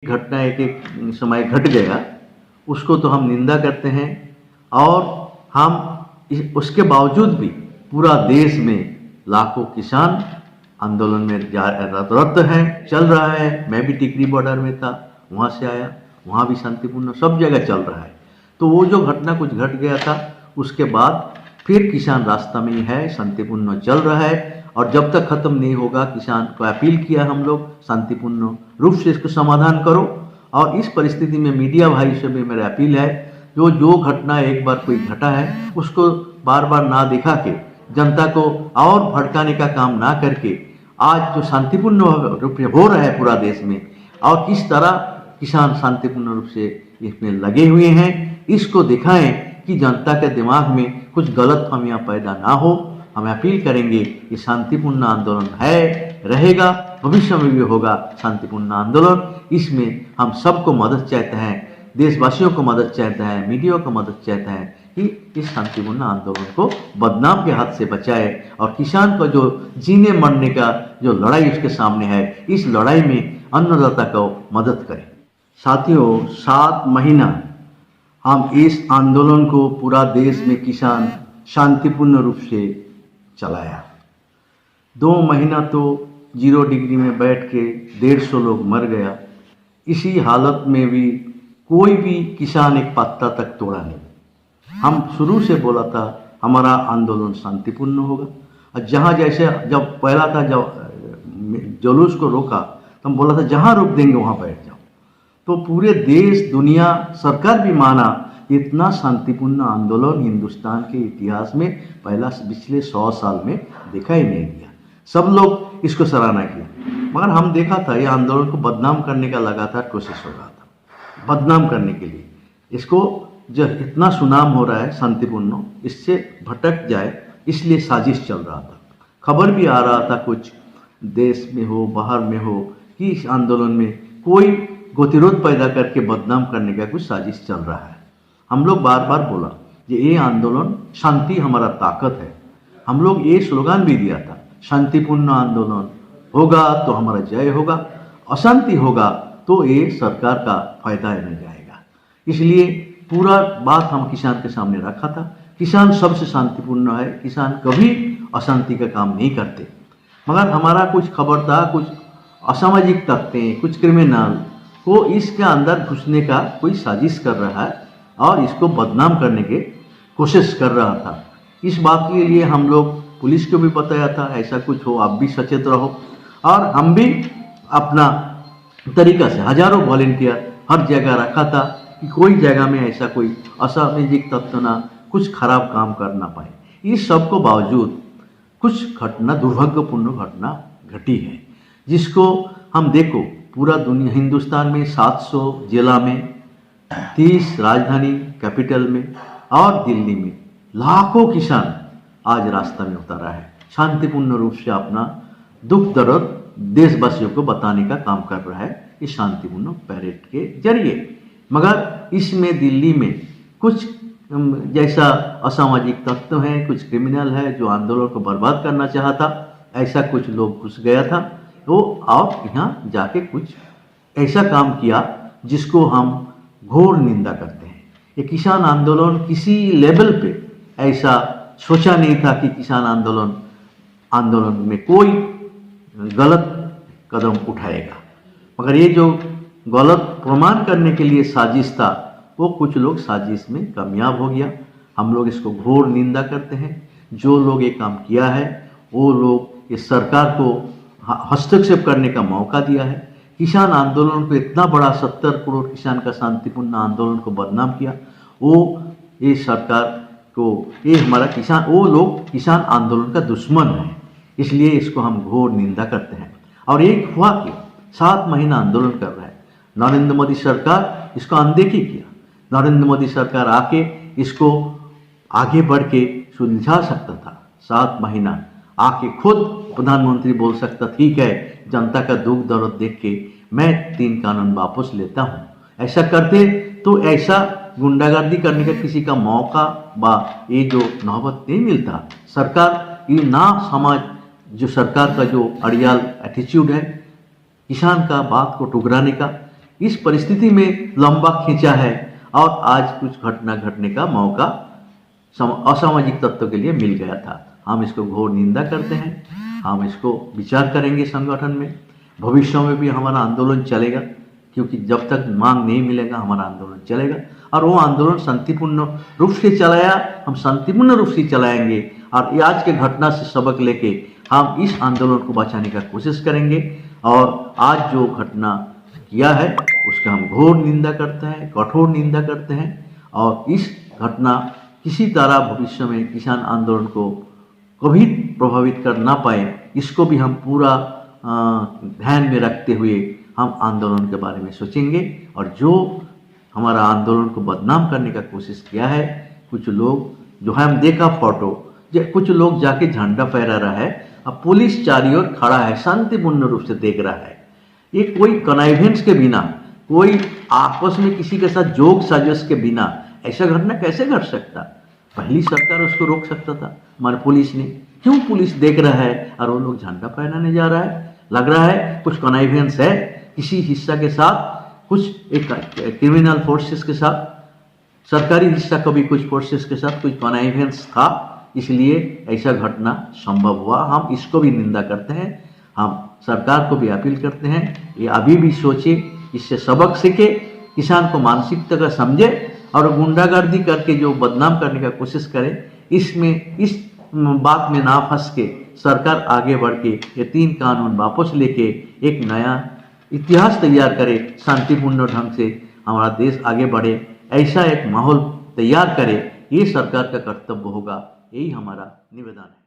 घटना एक एक समय घट गया, उसको तो हम निंदा करते हैं। और हम उसके बावजूद भी पूरा देश में लाखों किसान आंदोलन में रत हैं, चल रहा है। मैं भी टिकरी बॉर्डर में था, वहाँ से आया, वहाँ भी शांतिपूर्ण सब जगह चल रहा है। तो वो जो घटना कुछ घट गया था, उसके बाद फिर किसान रास्ता में ही है, शांतिपूर्ण चल रहा है। और जब तक खत्म नहीं होगा, किसान को अपील किया हम लोग, शांतिपूर्ण रूप से इसको समाधान करो। और इस परिस्थिति में मीडिया भाई से भी मेरा अपील है, जो घटना एक बार कोई घटा है उसको बार बार ना दिखा के, जनता को और भड़काने का काम ना करके, आज जो शांतिपूर्ण रूप से हो रहा है पूरा देश में, और किस तरह किसान शांतिपूर्ण रूप से इसमें लगे हुए हैं, इसको दिखाएं कि जनता के दिमाग में कुछ गलतफहमियां पैदा ना हो। हम अपील करेंगे कि शांतिपूर्ण आंदोलन है, रहेगा, भविष्य में भी होगा शांतिपूर्ण आंदोलन। इसमें हम सबको मदद चाहते हैं, देशवासियों को मदद चाहते हैं, मीडिया को मदद चाहते हैं कि इस शांतिपूर्ण आंदोलन को बदनाम के हाथ से बचाए और किसान को जो जीने मरने का जो लड़ाई उसके सामने है, इस लड़ाई में अन्नदाता को मदद करें। साथियों, 7 महीना हम इस आंदोलन को पूरा देश में किसान शांतिपूर्ण रूप से चलाया। 2 महीना तो 0 डिग्री में बैठ के 150 लोग मर गया। इसी हालत में भी कोई भी किसान एक पत्ता तक तोड़ा नहीं। हम शुरू से बोला था हमारा आंदोलन शांतिपूर्ण होगा। और जहाँ जैसे जब पहला था, जब जुलूस को रोका तो हम बोला था जहाँ रोक देंगे वहाँ बैठ जाओ। तो पूरे देश, दुनिया, सरकार भी माना, इतना शांतिपूर्ण आंदोलन हिंदुस्तान के इतिहास में पहला पिछले 100 साल में देखा ही नहीं गया। सब लोग इसको सराहना किया, मगर हम देखा था ये आंदोलन को बदनाम करने का लगातार कोशिश हो रहा था। बदनाम करने के लिए इसको, जो इतना सुनाम हो रहा है शांतिपूर्ण, इससे भटक जाए, इसलिए साजिश चल रहा था। खबर भी आ रहा था कुछ देश में हो, बाहर में हो, कि इस आंदोलन में कोई गतिरोध पैदा करके बदनाम करने का कुछ साजिश चल रहा है। हम लोग बार बार बोला कि ये आंदोलन शांति हमारा ताकत है। हम लोग ये स्लोगन भी दिया था, शांतिपूर्ण आंदोलन होगा तो हमारा जय होगा, अशांति होगा तो ये सरकार का फायदा न जाएगा। इसलिए पूरा बात हम किसान के सामने रखा था। किसान सबसे शांतिपूर्ण है, किसान कभी अशांति का काम नहीं करते। मगर हमारा कुछ खबर था, कुछ असामाजिक तत्व, कुछ क्रिमिनल को इसके अंदर घुसने का कोई साजिश कर रहा है और इसको बदनाम करने की कोशिश कर रहा था। इस बात के लिए हम लोग पुलिस को भी बताया था, ऐसा कुछ हो आप भी सचेत रहो। और हम भी अपना तरीका से हजारों वॉलेंटियर हर जगह रखा था कि कोई जगह में ऐसा कोई असामाजिक तत्व ना कुछ खराब काम कर ना पाए। इस सब को बावजूद कुछ घटना, दुर्भाग्यपूर्ण घटना घटी है, जिसको हम देखो पूरा दुनिया, हिंदुस्तान में 700 जिला में, 30 राजधानी कैपिटल में और दिल्ली में लाखों किसान आज रास्ता में उतरा है, शांतिपूर्ण रूप से अपना दुख दर्द देशवासियों को बताने का काम कर रहा है इस शांतिपूर्ण पैरेड के जरिए। मगर इसमें दिल्ली में कुछ जैसा असामाजिक तत्व हैं, कुछ क्रिमिनल है जो आंदोलन को बर्बाद करना चाहता, ऐसा कुछ लोग घुस गया था वो, और यहाँ जाके कुछ ऐसा काम किया जिसको हम घोर निंदा करते हैं। ये किसान आंदोलन किसी लेवल पे ऐसा सोचा नहीं था कि किसान आंदोलन में कोई गलत कदम उठाएगा। मगर ये जो गलत प्रमाण करने के लिए साजिश था, वो कुछ लोग साजिश में कामयाब हो गया। हम लोग इसको घोर निंदा करते हैं। जो लोग ये काम किया है वो लोग इस सरकार को हस्तक्षेप करने का मौका दिया है। किसान आंदोलन को इतना बड़ा 70 करोड़ किसान का शांतिपूर्ण आंदोलन को बदनाम किया, वो ये सरकार को, ये हमारा किसान, वो लोग किसान आंदोलन का दुश्मन है, इसलिए इसको हम घोर निंदा करते हैं। और एक हुआ कि 7 महीना आंदोलन कर रहा है, नरेंद्र मोदी सरकार इसको अनदेखी किया। नरेंद्र मोदी सरकार आके इसको आगे बढ़ के सुलझा सकता था। 7 महीना आके खुद प्रधानमंत्री बोल सकता, ठीक है, जनता का दुख दर्द देख के मैं 3 कानून वापस लेता हूँ। ऐसा करते तो ऐसा गुंडागर्दी करने का किसी का मौका बा ये जो नौबत नहीं मिलता। सरकार ये ना समाज, जो सरकार का जो अड़ियाल एटीट्यूड है किसान का बात को ठुकराने का, इस परिस्थिति में लंबा खींचा है और आज कुछ घटना घटने का मौका असामाजिक तत्व के लिए मिल गया था। हम इसको घोर निंदा करते हैं। हम इसको विचार करेंगे संगठन में, भविष्य में भी हमारा आंदोलन चलेगा, क्योंकि जब तक मांग नहीं मिलेगा हमारा आंदोलन चलेगा। और वो आंदोलन शांतिपूर्ण रूप से चलाया, हम शांतिपूर्ण रूप से चलाएंगे और आज के घटना से सबक लेके हम इस आंदोलन को बचाने का कोशिश करेंगे। और आज जो घटना किया है उसका हम घोर निंदा करते हैं, कठोर निंदा करते हैं। और इस घटना किसी तरह भविष्य में किसान आंदोलन को कभी प्रभावित कर ना पाए, इसको भी हम पूरा ध्यान में रखते हुए हम आंदोलन के बारे में सोचेंगे। और जो हमारा आंदोलन को बदनाम करने का कोशिश किया है, कुछ लोग जो है, हम देखा फोटो, कुछ लोग जाके झंडा फहरा रहा है, अब पुलिस चारों ओर खड़ा है, शांतिपूर्ण रूप से देख रहा है। ये कोई कनाइवेंस के बिना, कोई आपस में किसी के साथ जोग साजिश के बिना ऐसा घटना कैसे घट सकता? पहली सरकार उसको रोक सकता था, हमारे पुलिस ने। क्यों पुलिस देख रहा है और वो लोग झंडा फहराने जा रहा है? लग रहा है कुछ कनाइवेंस है किसी हिस्सा के साथ, कुछ एक क्रिमिनल फोर्सेस के साथ, सरकारी हिस्सा कभी कुछ फोर्सेस के साथ कुछ कनाइवेंस था, इसलिए ऐसा घटना संभव हुआ। हम इसको भी निंदा करते हैं। हम सरकार को भी अपील करते हैं, ये अभी भी सोचे, इससे सबक सीखे, किसान को मानसिकता का समझे और गुंडागर्दी करके जो बदनाम करने का कोशिश करे, इसमें इस बात में ना फंस के सरकार आगे बढ़ के ये 3 कानून वापस लेके एक नया इतिहास तैयार करे, शांतिपूर्ण ढंग से हमारा देश आगे बढ़े, ऐसा एक माहौल तैयार करे। ये सरकार का कर्तव्य होगा, यही हमारा निवेदन है।